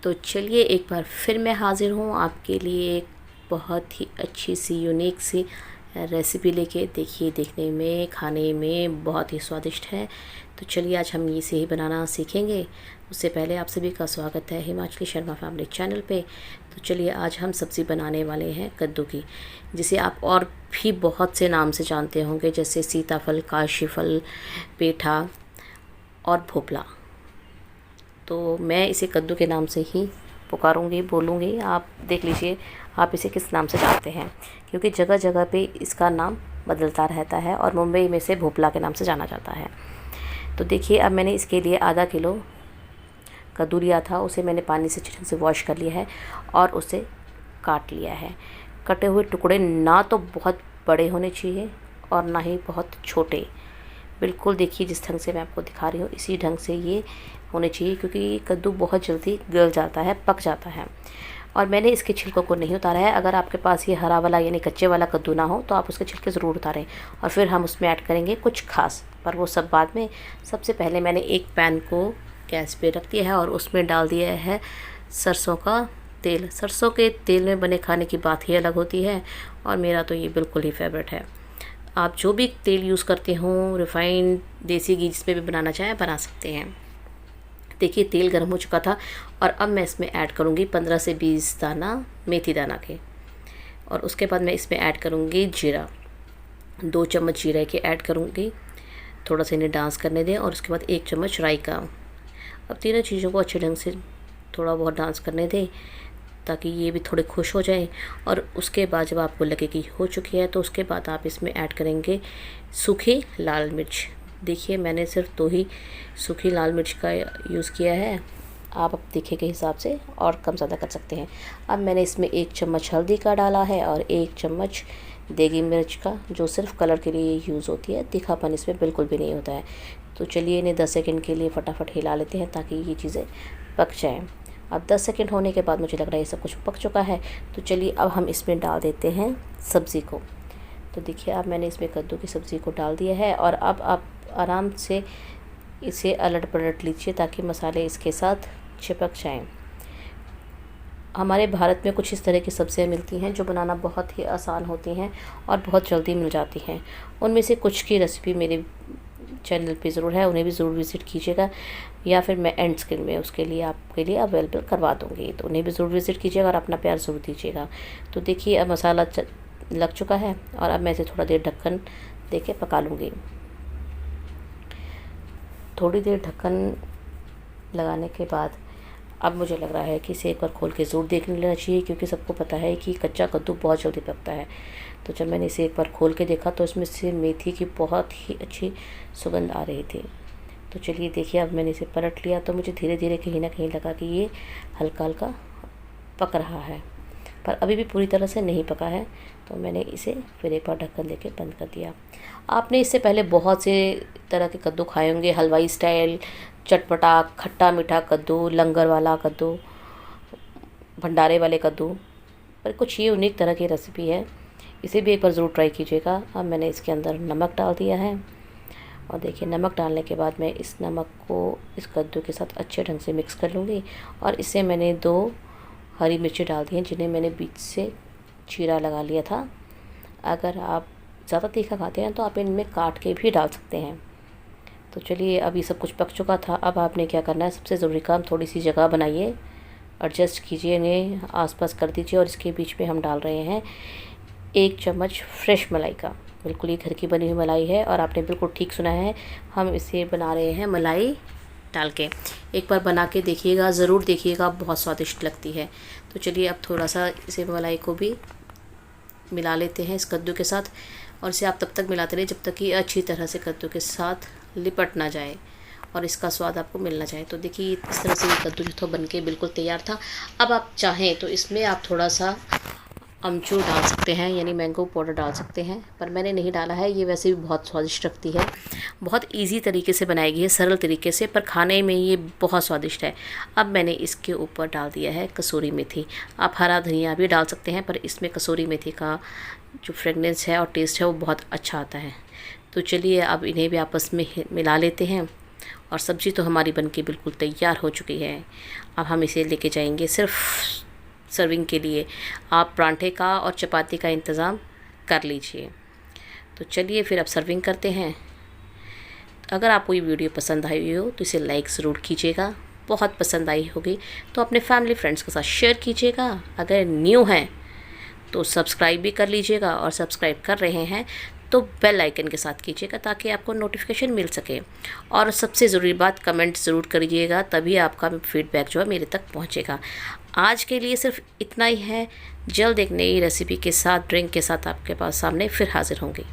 तो चलिए एक बार फिर मैं हाज़िर हूँ आपके लिए एक बहुत ही अच्छी सी यूनिक सी रेसिपी लेके। देखिए देखने में खाने में बहुत ही स्वादिष्ट है। तो चलिए आज हम इसे ही बनाना सीखेंगे। उससे पहले आप सभी का स्वागत है हिमाचली शर्मा फैमिली चैनल पे। तो चलिए आज हम सब्ज़ी बनाने वाले हैं कद्दू की, जिसे आप और भी बहुत से नाम से जानते होंगे, जैसे सीताफल, काशीफल, पेठा और भोपला। तो मैं इसे कद्दू के नाम से ही पुकारूंगी, बोलूँगी। आप देख लीजिए आप इसे किस नाम से जानते हैं, क्योंकि जगह जगह पे इसका नाम बदलता रहता है और मुंबई में इसे भोपला के नाम से जाना जाता है। तो देखिए अब मैंने इसके लिए आधा किलो कद्दू लिया था, उसे मैंने पानी से अच्छे ढंग से वॉश कर लिया है और उसे काट लिया है। कटे हुए टुकड़े ना तो बहुत बड़े होने चाहिए और ना ही बहुत छोटे। बिल्कुल देखिए जिस ढंग से मैं आपको दिखा रही हूँ इसी ढंग से ये होने चाहिए, क्योंकि कद्दू बहुत जल्दी गल जाता है, पक जाता है। और मैंने इसके छिलकों को नहीं उतारा है। अगर आपके पास ये हरा वाला यानी कच्चे वाला कद्दू ना हो तो आप उसके छिलके ज़रूर उतारें, और फिर हम उसमें ऐड करेंगे कुछ खास, पर वो सब बाद में। सबसे पहले मैंने एक पैन को गैस पे रख दिया है और उसमें डाल दिया है सरसों का तेल। सरसों के तेल में बने खाने की बात ही अलग होती है और मेरा तो ये बिल्कुल ही फेवरेट है। आप जो भी तेल यूज़ करते हों, रिफ़ाइंड, देसी घी, जिसमें भी बनाना चाहें बना सकते हैं। देखिए तेल गर्म हो चुका था और अब मैं इसमें ऐड करूँगी 15 से 20 दाना मेथी दाना के, और उसके बाद मैं इसमें ऐड करूँगी जीरा। 2 चम्मच जीरा के ऐड करूँगी। थोड़ा सा इन्हें डांस करने दें और उसके बाद 1 चम्मच राई का। अब तीनों चीज़ों को अच्छे ढंग से थोड़ा बहुत डांस करने दें ताकि ये भी थोड़े खुश हो जाएं। और उसके बाद जब आपको लगे कि हो चुकी है तो उसके बाद आप इसमें ऐड करेंगे सूखी लाल मिर्च। देखिए मैंने सिर्फ 2 ही सूखी लाल मिर्च का यूज़ किया है, आप अब तीखे के हिसाब से और कम ज़्यादा कर सकते हैं। अब मैंने इसमें 1 चम्मच हल्दी का डाला है और 1 चम्मच देगी मिर्च का, जो सिर्फ कलर के लिए यूज़ होती है, तीखापन इसमें बिल्कुल भी नहीं होता है। तो चलिए इन्हें 10 सेकंड के लिए फटाफट हिला लेते हैं ताकि ये चीज़ें पक जाएँ। अब 10 सेकंड होने के बाद मुझे लग रहा है ये सब कुछ पक चुका है। तो चलिए अब हम इसमें डाल देते हैं सब्ज़ी को। तो देखिए अब मैंने इसमें कद्दू की सब्ज़ी को डाल दिया है और अब आप आराम से इसे अलट पलट लीजिए ताकि मसाले इसके साथ चिपक जाएं। हमारे भारत में कुछ इस तरह की सब्ज़ियाँ मिलती हैं जो बनाना बहुत ही आसान होती हैं और बहुत जल्दी मिल जाती हैं। उनमें से कुछ की रेसिपी मेरे चैनल पे ज़रूर है, उन्हें भी ज़रूर विज़िट कीजिएगा, या फिर मैं एंड स्क्रीन में उसके लिए आपके लिए अवेलेबल करवा दूँगी। तो उन्हें भी ज़रूर विज़िट कीजिएगा और अपना प्यार ज़रूर दीजिएगा। तो देखिए अब मसाला लग चुका है और अब मैं इसे थोड़ा देर ढक्कन दे के पका लूँगी। थोड़ी देर ढक्कन लगाने के बाद अब मुझे लग रहा है कि इसे एक बार खोल के ज़रूर देख लेना चाहिए, क्योंकि सबको पता है कि कच्चा कद्दू बहुत जल्दी पकता है। तो जब मैंने इसे एक बार खोल के देखा तो इसमें से मेथी की बहुत ही अच्छी सुगंध आ रही थी। तो चलिए देखिए अब मैंने इसे पलट लिया तो मुझे धीरे धीरे कहीं ना कहीं लगा कि ये हल्का हल्का पक रहा है, पर अभी भी पूरी तरह से नहीं पका है। तो मैंने इसे फिर एक बार ढक्कन देके बंद कर दिया। आपने इससे पहले बहुत से तरह के कद्दू खाए होंगे, हलवाई स्टाइल, चटपटा, खट्टा मीठा कद्दू, लंगर वाला कद्दू, भंडारे वाले कद्दू, पर कुछ ये यूनिक तरह की रेसिपी है। इसे भी एक बार ज़रूर ट्राई कीजिएगा। अब मैंने इसके अंदर नमक डाल दिया है और देखिए नमक डालने के बाद मैं इस नमक को इस कद्दू के साथ अच्छे ढंग से मिक्स कर लूँगी। और इससे मैंने 2 हरी मिर्ची डाल दी हैं जिन्हें मैंने बीच से चीरा लगा लिया था। अगर आप ज़्यादा तीखा खाते हैं तो आप इनमें काट के भी डाल सकते हैं। तो चलिए अब ये सब कुछ पक चुका था। अब आपने क्या करना है, सबसे ज़रूरी काम, थोड़ी सी जगह बनाइए, एडजस्ट कीजिए, इन्हें आसपास कर दीजिए और इसके बीच में हम डाल रहे हैं 1 चम्मच फ्रेश मलाई का। बिल्कुल ये घर की बनी हुई मलाई है और आपने बिल्कुल ठीक सुना है, हम इसे बना रहे हैं मलाई डाल के। एक बार बना के देखिएगा, ज़रूर देखिएगा, बहुत स्वादिष्ट लगती है। तो चलिए अब थोड़ा सा इसे मलाई को भी मिला लेते हैं इस कद्दू के साथ, और इसे आप तब तक मिलाते रहिए जब तक कि अच्छी तरह से कद्दू के साथ लिपट ना जाए और इसका स्वाद आपको मिलना चाहिए। तो देखिए इस तरह से ये कद्दू जो था बन के बिल्कुल तैयार था। अब आप चाहें तो इसमें आप थोड़ा सा अमचूर डाल सकते हैं, यानी मैंगो पाउडर डाल सकते हैं, पर मैंने नहीं डाला है। ये वैसे भी बहुत स्वादिष्ट लगती है, बहुत इजी तरीके से बनाई गई है, सरल तरीके से, पर खाने में ये बहुत स्वादिष्ट है। अब मैंने इसके ऊपर डाल दिया है कसूरी मेथी। आप हरा धनिया भी डाल सकते हैं, पर इसमें कसूरी मेथी का जो फ्रेगनेंस है और टेस्ट है वो बहुत अच्छा आता है। तो चलिए अब इन्हें भी आपस में मिला लेते हैं और सब्ज़ी तो हमारी बनके बिल्कुल तैयार हो चुकी है। अब हम इसे लेके जाएंगे सिर्फ सर्विंग के लिए। आप परांठे का और चपाती का इंतज़ाम कर लीजिए। तो चलिए फिर अब सर्विंग करते हैं। अगर आपको ये वीडियो पसंद आई हो तो इसे लाइक ज़रूर कीजिएगा। बहुत पसंद आई होगी तो अपने फैमिली फ्रेंड्स के साथ शेयर कीजिएगा। अगर न्यू हैं तो सब्सक्राइब भी कर लीजिएगा, और सब्सक्राइब कर रहे हैं तो बेल आइकन के साथ कीजिएगा ताकि आपको नोटिफिकेशन मिल सके। और सबसे ज़रूरी बात, कमेंट ज़रूर करिएगा, तभी आपका फीडबैक जो है मेरे तक पहुंचेगा। आज के लिए सिर्फ इतना ही है। जल्द एक नई रेसिपी के साथ, ड्रिंक के साथ आपके पास सामने फिर हाजिर होंगी।